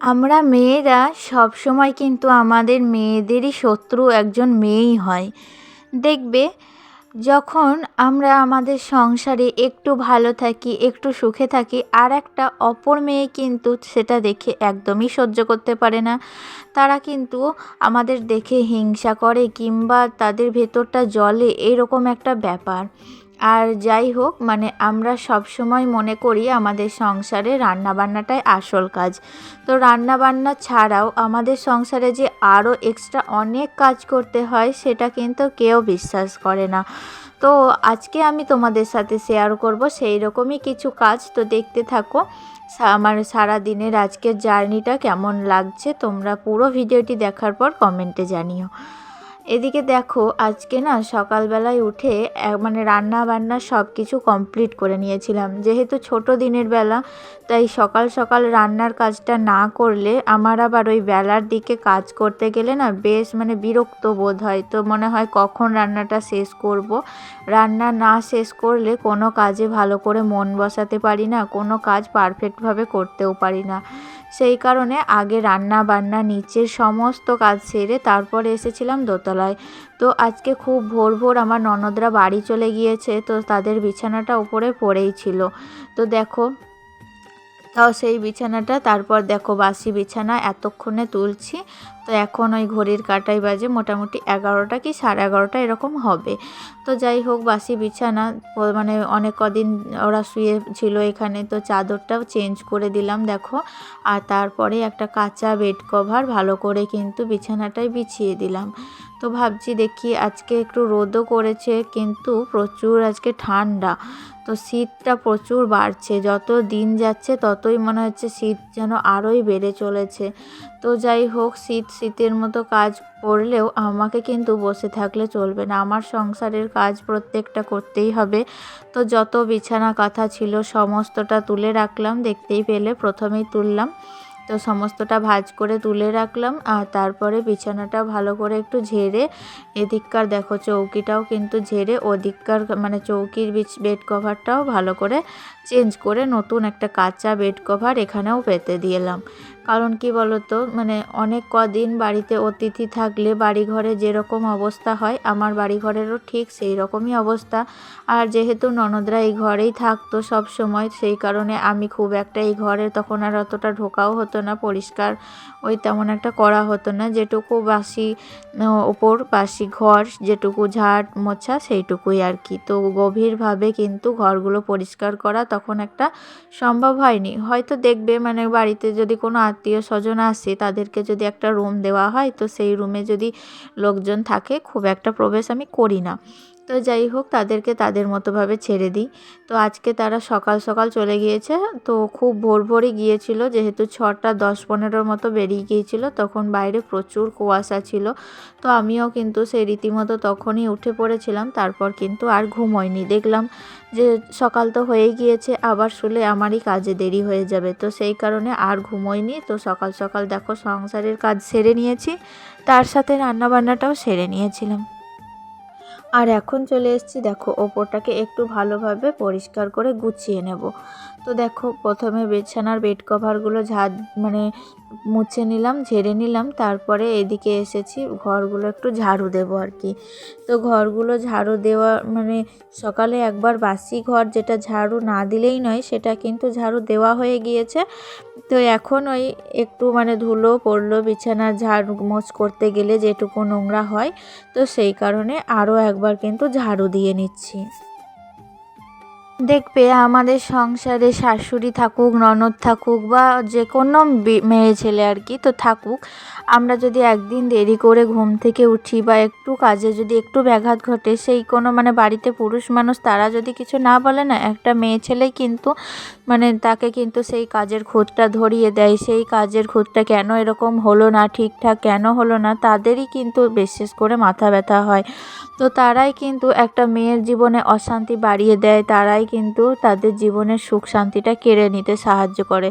আমরা মেয়েরা সবসময় কিন্তু আমাদের মেয়েদেরই শত্রু একজন মেয়েই হয়। দেখবে যখন আমরা আমাদের সংসারে একটু ভালো থাকি, একটু সুখে থাকি, আর একটা অপর মেয়ে কিন্তু সেটা দেখে একদমই সহ্য করতে পারে না। তারা কিন্তু আমাদের দেখে হিংসা করে কিংবা তাদের ভেতরটা জ্বলে, এরকম একটা ব্যাপার। আর যাই হোক, আমরা সব সময় মনে করি আমাদের সংসারে রান্নাবান্নাটাই আসল কাজ। তো রান্নাবান্না ছাড়াও আমাদের সংসারে যে আরও এক্সট্রা অনেক কাজ করতে হয় সেটা কিন্তু কেউ বিশ্বাস করে না। তো আজকে আমি তোমাদের সাথে শেয়ার করব সেই রকমই কিছু কাজ। তো দেখতে থাকো আমার সারা দিনের আজকের জার্নিটা কেমন লাগছে, তোমরা পুরো ভিডিওটি দেখার পর কমেন্টে জানিও। এদিকে দেখো আজকে না সকালবেলায় উঠে রান্না বান্না সব কিছু কমপ্লিট করে নিয়েছিলাম। যেহেতু ছোট দিনের বেলা, তাই সকাল সকাল রান্নার কাজটা না করলে আমার আবার ওই বেলার দিকে কাজ করতে গেলে না বেশ বিরক্ত বোধ হয়। তো মনে হয় কখন রান্নাটা শেষ করব। রান্না না শেষ করলে কোনো কাজে ভালো করে মন বসাতে পারি না, কোনো কাজ পারফেক্টভাবে করতেও পারি না। সেই কারণে আগে রান্না বান্না নিচের সমস্ত কাজ সেরে তারপরে এসেছিলাম দোতলায়। তো আজকে খুব ভোর ভোর আমার ননদরা বাড়ি চলে গিয়েছে, তো তাদের বিছানাটা উপরে পড়েই ছিল। তো দেখো, তাও সেই বিছানাটা তারপর দেখো বাসি বিছানা এতক্ষণে তুলছি। তো এখন ওই ঘড়ির কাঁটাই বাজে মোটামুটি 11টা কি 11:30 এরকম হবে। তো যাই হোক, বাসি বিছানা অনেক কদিন ওরা শুয়ে ছিল এখানে, তো চাদরটাও চেঞ্জ করে দিলাম দেখো। আর তারপরে একটা কাঁচা বেড কভার ভালো করে কিন্তু বিছানাটায় বিছিয়ে দিলাম। তো ভাবছি দেখি আজকে একটু রোদও করেছে কিন্তু প্রচুর আজকে ঠান্ডা। তো শীতটা প্রচুর বাড়ছে, যত দিন যাচ্ছে ততই মনে হচ্ছে শীত যেন আরোই বেড়ে চলেছে। তো যাই হোক, শীতের মতো কাজ করলেও আমাকে কিন্তু বসে থাকলে চলবে না, আমার সংসারের কাজ প্রত্যেকটা করতেই হবে। তো যত বিছানা কাঁথা ছিল সমস্তটা তুলে রাখলাম, দেখতেই পেলে প্রথমেই তুললাম। তো সমস্তটা ভাঁজ করে তুলে রাখলাম, আর তারপরে বিছানাটা ভালো করে একটু ঝেড়ে এদিককার দেখো চৌকিটাও কিন্তু ঝেড়ে ওদিককার চৌকির বেড কভারটাও ভালো করে চেঞ্জ করে নতুন একটা কাঁচা বেড কভার এখানেও পেতে দিলাম। কারণ কি বলতো, অনেক কদিন বাড়িতে অতিথি থাকলে বাড়িঘরে যেরকম অবস্থা হয় আমার বাড়িঘরেরও ঠিক সেই রকমই অবস্থা। আর যেহেতু ননদরা এই ঘরেই থাকতো সব সময়, সেই কারণে আমি খুব একটা এই ঘরে তখন আর অতটা ঢোকাও হতো না, পরিষ্কার ওই তেমন একটা করা হতো না। যেটুকু বাসি ওপর বাসি ঘর যেটুকু ঝাড় মোছা সেইটুকুই আর কি। তো গভীরভাবে কিন্তু ঘরগুলো পরিষ্কার করা তখন একটা সম্ভব হয়নি। হয়তো দেখবে বাড়িতে যদি কোনো আত্মীয় স্বজন আসে তাদেরকে যদি একটা রুম দেওয়া হয়, তো সেই রুমে যদি লোকজন থাকে খুব একটা প্রবেশ আমি করি না। তো যাই হোক, তাদেরকে তাদের মতোভাবে ছেড়ে দিই। তো আজকে তারা সকাল সকাল চলে গিয়েছে, তো খুব ভোর ভোরই গিয়েছিল, যেহেতু 6টা 10-15 মতো বেরিয়ে গিয়েছিল, তখন বাইরে প্রচুর কুয়াশা ছিল। তো আমিও কিন্তু সেই রীতিমতো তখনই উঠে পড়েছিলাম, তারপর কিন্তু আর ঘুমোইনি। দেখলাম যে সকাল তো হয়েই গিয়েছে, আবার শুলে আমারই কাজে দেরি হয়ে যাবে, তো সেই কারণে আর ঘুমোইনি। তো সকাল সকাল দেখো সংসারের কাজ সেরে নিয়েছি, তার সাথে রান্নাবান্নাটাও সেরে নিয়েছিলাম। আর এখন চলে এসেছি দেখো ওপরটাকে একটু ভালোভাবে পরিষ্কার করে গুছিয়ে নেব। তো দেখো প্রথমে বিছানার বেড কভারগুলো মুছে নিলাম, ঝেড়ে নিলাম, তারপরে এদিকে এসেছি ঘরগুলো একটু ঝাড়ু দেবো আর কি। তো ঘরগুলো ঝাড়ু দেওয়া সকালে একবার বাসি ঘর যেটা ঝাড়ু না দিলেই নয় সেটা কিন্তু ঝাড়ু দেওয়া হয়ে গিয়েছে। তো এখন ওই একটু ধুলো পড়লো বিছানার ঝাড়ু মোছ করতে গেলে যেটুকু নোংরা হয়, তো সেই কারণে আরও একবার কিন্তু ঝাড়ু দিয়ে নিচ্ছি। দেখবে আমাদের সংসারে শাশুড়ি থাকুক, ননদ থাকুক বা যে কোনো মেয়ে ছেলে আর কি তো থাকুক, আমরা যদি একদিন দেরি করে ঘুম থেকে উঠি বা একটু কাজে যদি একটু ব্যাঘাত ঘটে, সেই কোনো বাড়িতে পুরুষ মানুষ তারা যদি কিছু না বলে না, একটা মেয়ে ছেলেই কিন্তু তাকে কিন্তু সেই কাজের খুঁতটা ধরিয়ে দেয়। সেই কাজের খুঁতটা কেন এরকম হলো না, ঠিকঠাক কেন হলো না, তাদেরই কিন্তু বিশেষ করে মাথা ব্যথা হয়। তো তারাই কিন্তু একটা মেয়ের জীবনে অশান্তি বাড়িয়ে দেয়, তারাই কিন্তু তাদের জীবনের সুখ শান্তিটা কেড়ে নিতে সাহায্য করে।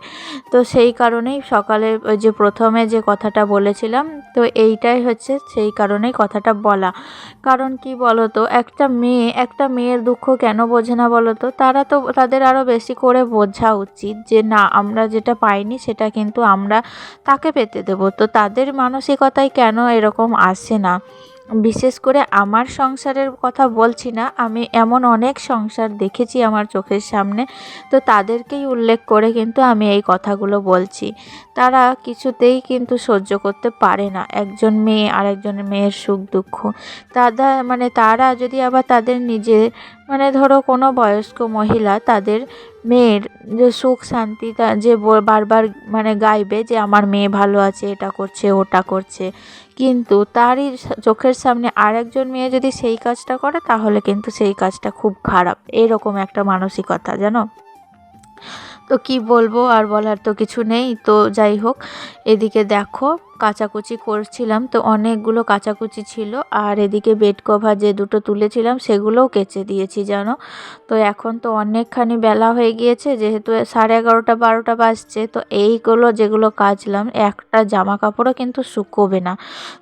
তো সেই কারণেই সকালে ওই যে প্রথমে যে কথাটা বলেছিলাম, তো এইটাই হচ্ছে সেই কারণেই কথাটা বলা। কারণ কি বলো তো, একটা মেয়ের দুঃখ কেন বোঝে না বলো তো, তারা তো তাদের আরও বেশি করে বোঝে। বোঝা উচিত যে না, আমরা যেটা পাইনি সেটা কিন্তু আমরা তাকে পেতে দেবো। তো তাদের মানসিকতায় কেন এরকম আসে না? বিশেষ করে আমার সংসারের কথা বলছি না, আমি এমন অনেক সংসার দেখেছি আমার চোখের সামনে, তো তাদেরকেই উল্লেখ করে কিন্তু আমি এই কথাগুলো বলছি। তারা কিছুতেই কিন্তু সহ্য করতে পারে না একজন মেয়ে আর একজন মেয়ের সুখ দুঃখ। তারা যদি আবার তাদের নিজের ধরো কোনো বয়স্ক মহিলা তাদের মেয়ের যে সুখ শান্তি যে বারবার গাইবে যে আমার মেয়ে ভালো আছে, এটা করছে ওটা করছে, কিন্তু তারই চোখের সামনে আরেকজন মেয়ে যদি সেই কাজটা করে তাহলে কিন্তু সেই কাজটা খুব খারাপ। এরকম একটা মানসিকতা, জানো। তো কি বলবো, আর বলার তো কিছু নেই। তো যাই হোক, এদিকে দেখো কাচাকুচি করছিলাম, তো অনেকগুলো কাচাকুচি ছিল, আর এদিকে বেড কভার যে দুটো তুলেছিলাম সেগুলোও কেচে দিয়েছি, জানো। তো এখন তো অনেকখানি বেলা হয়ে গিয়েছে, যেহেতু 11:30 12টা বাজছে, তো এইগুলো যেগুলো কাচলাম একটা জামা কাপড়ও কিন্তু শুকোবে না।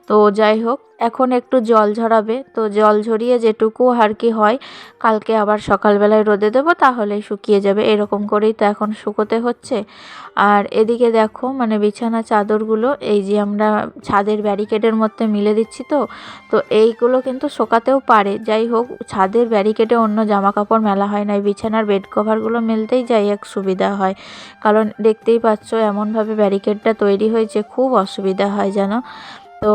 তো যাই হোক, এখন একটু জল ঝরাবে, তো জল ঝরিয়ে যেটুকু আর কি হয় কালকে আবার সকালবেলায় রোদে দেবো, তাহলেই শুকিয়ে যাবে। এরকম করেই তো এখন শুকোতে হচ্ছে। আর এদিকে দেখো বিছানা চাদরগুলো এই যে আমরা ছাদের ব্যারিকেডের মধ্যে মিলে দিচ্ছি, তো এইগুলো কিন্তু শোকাতেও পারে। যাই হোক, ছাদের ব্যারিকেডে অন্য জামা কাপড় মেলা হয় না, বিছানার বেড কভারগুলো মেলতেই যাই এক সুবিধা হয়, কারণ দেখতেই পাচ্ছ এমনভাবে ব্যারিকেডটা তৈরি হয়েছে, খুব অসুবিধা হয়, জানো। তো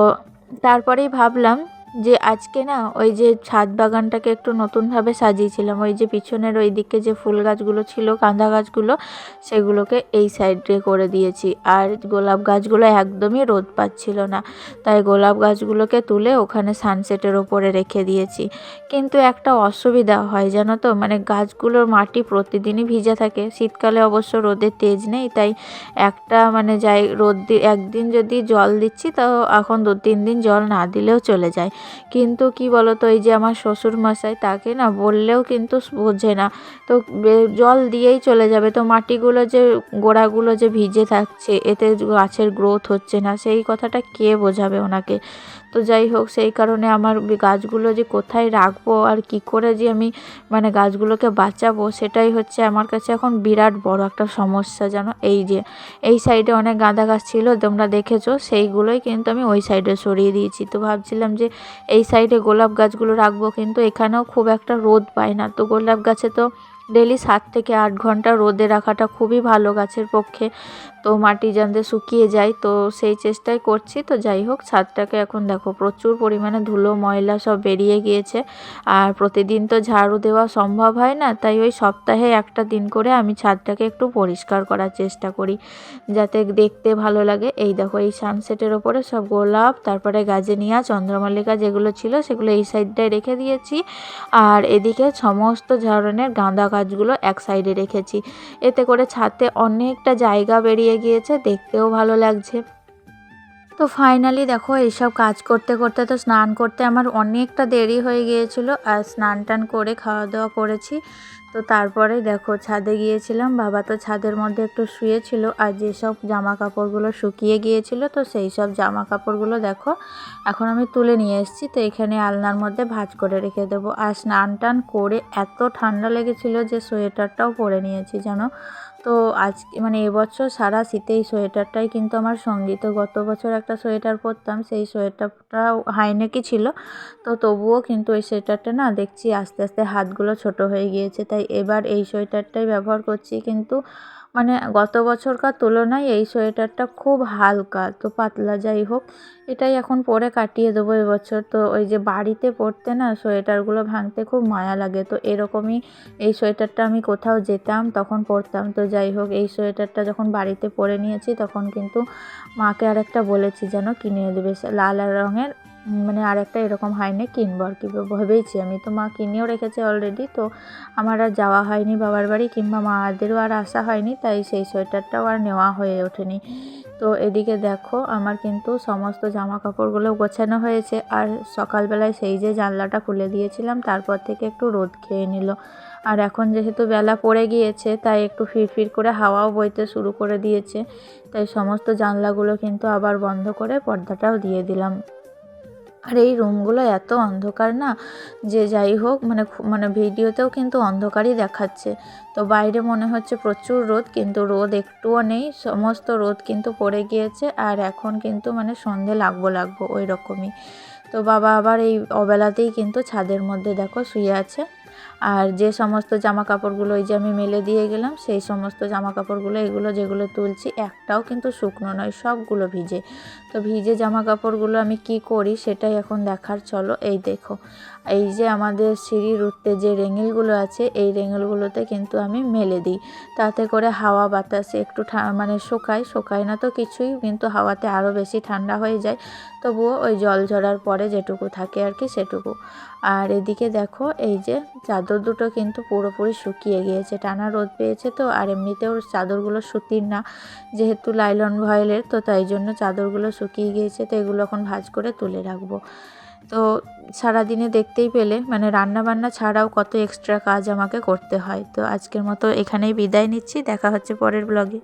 তারপরেই ভাবলাম যে আজকে না ওই যে ছাদ বাগানটাকে একটু নতুনভাবে সাজিয়েছিলাম, ওই যে পিছনের ওই দিকে যে ফুল গাছগুলো ছিল, কাঁদা গাছগুলো, সেগুলোকে এই সাইডে করে দিয়েছি। আর গোলাপ গাছগুলো একদমই রোদ পাচ্ছিল না, তাই গোলাপ গাছগুলোকে তুলে ওখানে সানসেটের ওপরে রেখে দিয়েছি। কিন্তু একটা অসুবিধা হয়, জানো তো, গাছগুলোর মাটি প্রতিদিনই ভিজা থাকে। শীতকালে অবশ্য রোদের তেজ নেই, তাই একটা যাই একদিন যদি জল দিচ্ছি, তাও এখন 2-3 দিন জল না দিলেও চলে যায়। কিন্তু কি বলতো, এই যে আমার শ্বশুর মশাই, তাকে না বললেও কিন্তু বোঝে না, তো জল দিয়েই চলে যাবে। তো মাটিগুলো যে গোড়াগুলো যে ভিজে থাকছে, এতে গাছের গ্রোথ হচ্ছে না, সেই কথাটা কে বোঝাবে ওনাকে। তো যাই হোক, সেই কারণে আমার গাছগুলো যে কোথায় রাখবো আর কি করে যে আমি গাছগুলোকে বাঁচাবো, সেটাই হচ্ছে আমার কাছে এখন বিরাট বড় একটা সমস্যা, জানো। এই যে এই সাইডে অনেক গাঁদা গাছ ছিল, তোমরা দেখেছো, সেইগুলোই কিন্তু আমি ওই সাইডে সরিয়ে দিয়েছি। তো ভাবছিলাম যে এই সাইডে গোলাপ গাছগুলো রাখবো, কিন্তু এখানেও খুব একটা রোদ পায় না, তো গোলাপ গাছে তো ডেলি 7 থেকে 8 ঘন্টা রোদে রাখাটা খুবই ভালো গাছের পক্ষে, তো মাটি যাতে শুকিয়ে যায়, তো সেই চেষ্টাই করছি। তো যাই হোক, ছাদটাকে এখন দেখো প্রচুর পরিমাণে ধুলো ময়লা সব বেরিয়ে গিয়েছে, আর প্রতিদিন তো ঝাড়ু দেওয়া সম্ভব হয় না, তাই ওই সপ্তাহে একটা দিন করে আমি ছাদটাকে একটু পরিষ্কার করার চেষ্টা করি, যাতে দেখতে ভালো লাগে। এই দেখো, এই সানসেটের ওপরে সব গোলাপ, তারপরে গাজেনিয়া, চন্দ্রমল্লিকা যেগুলো ছিল সেগুলো এই সাইডটায় রেখে দিয়েছি, আর এদিকে সমস্ত ধরনের গাঁদা গাছগুলো এক সাইডে রেখেছি। এতে করে ছাদে অনেকটা জায়গা বেরিয়ে গিয়েছে, দেখতেও ভালো লাগছে। তো ফাইনালি দেখো, এইসব কাজ করতে করতে তো স্নান করতে আমার অনেকটা দেরি হয়ে গিয়েছিল, আর স্নান টান করে খাওয়া দাওয়া করেছি। তো তারপরে দেখো ছাদে গিয়েছিলাম, বাবা তো ছাদের মধ্যে একটু শুয়েছিল, আর যেসব জামা কাপড়গুলো শুকিয়ে গিয়েছিল, তো সেই সব জামা কাপড়গুলো দেখো এখন আমি তুলে নিয়ে এসেছি। তো এখানে আলনার মধ্যে ভাঁজ করে রেখে দেবো। আর স্নান টান করে এত ঠান্ডা লেগেছিল যে সোয়েটারটাও পরে নিয়েছি, জানো। তো আজকে এবছর সারা শীতে এই সোয়েটারটাই কিন্তু আমার সঙ্গী। তো গত বছর একটা সোয়েটার পরতাম, সেই সোয়েটারটাও হাইনেকই ছিল, তো তবুও কিন্তু এই সোয়েটারটা না দেখছি আস্তে আস্তে হাতগুলো ছোট হয়ে গিয়েছে, তাই এবার এই সোয়েটারটাই ব্যবহার করছি। কিন্তু গত বছরকার তুলনায় এই সোয়েটারটা খুব হালকা, তো পাতলা। যাই হোক, এটাই এখন পরে কাটিয়ে দেবো এবছর। তো ওই যে বাড়িতে পরতে না সোয়েটারগুলো ভাঙতে খুব মায়া লাগে, তো এরকমই এই সোয়েটারটা আমি কোথাও যেতাম তখন পরতাম। তো যাই হোক, এই সোয়েটারটা যখন বাড়িতে পরে নিয়েছি, তখন কিন্তু মাকে আরেকটা বলেছি যেন কিনে দেবে লাল রঙের, আরেকটা এরকম হাইনেক কিনবো আর কি ভেবেইছি আমি। তো মা কিনেও রেখেছে অলরেডি, তো আমার আর যাওয়া হয়নি বাবার বাড়ি, কিংবা মাদেরও আর আসা হয়নি, তাই সেই সোয়েটারটাও আর নেওয়া হয়ে ওঠেনি। তো এদিকে দেখো, আমার কিন্তু সমস্ত জামা কাপড়গুলো গোছানো হয়েছে, আর সকালবেলায় সেই যে জানলাটা খুলে দিয়েছিলাম, তারপর থেকে একটু রোদ খেয়ে নিল। আর এখন যেহেতু বেলা পড়ে গিয়েছে, তাই একটু ফিরফির করে হাওয়াও বইতে শুরু করে দিয়েছে, তাই সমস্ত জানলাগুলো কিন্তু আবার বন্ধ করে পর্দাটাও দিয়ে দিলাম। আর এই রুমগুলো এত অন্ধকার না, যে যাই হোক মানে ভিডিওতেও কিন্তু অন্ধকারই দেখাচ্ছে। তো বাইরে মনে হচ্ছে প্রচুর রোদ, কিন্তু রোদ একটুও নেই, সমস্ত রোদ কিন্তু পড়ে গিয়েছে। আর এখন কিন্তু মানে সন্ধে লাগবো ওই রকমই। তো বাবা আবার এই অবেলাতেই কিন্তু ছাদের মধ্যে দেখো শুয়ে আছে। আর যে সমস্ত জামা কাপড়গুলো ওই যে আমি মেলে দিয়ে গেলাম, সেই সমস্ত জামা কাপড়গুলো এগুলো যেগুলো তুলছি একটাও কিন্তু শুকনো নয়, সবগুলো ভিজে। তো ভিজে জামা কাপড়গুলো আমি কি করি সেটাই এখন দেখার, চলো। এই দেখো, এই যে আমাদের সিঁড়ির উঠতে যে রেঙেলগুলো আছে, এই রেঙেলগুলোতে কিন্তু আমি মেলে দিই, তাতে করে হাওয়া বাতাসে একটু মানে শোকায় না তো কিছুই, কিন্তু হাওয়াতে আরও বেশি ঠান্ডা হয়ে যায়। তবুও ওই জল ঝরার পরে যেটুকু থাকে আর কি সেটুকু। আর এদিকে দেখো, এই যে চাদর দুটো কিন্তু পুরোপুরি শুকিয়ে গিয়েছে, টানা রোদ পেয়েছে তো। আর এমনিতেও চাদরগুলো সুতির না, যেহেতু লাইলন ভয়েলের, তো তাই জন্য চাদরগুলো শুকিয়ে গিয়েছে। তো এগুলো এখন ভাঁজ করে তুলে রাখবো। তো সারাদিনে দেখতেই পেলে মানে রান্না বান্না ছাড়াও কত এক্সট্রা কাজ আমাকে করতে হয়। তো আজকের মতো এখানেই বিদায় নিচ্ছি, দেখা হচ্ছে পরের ব্লগে।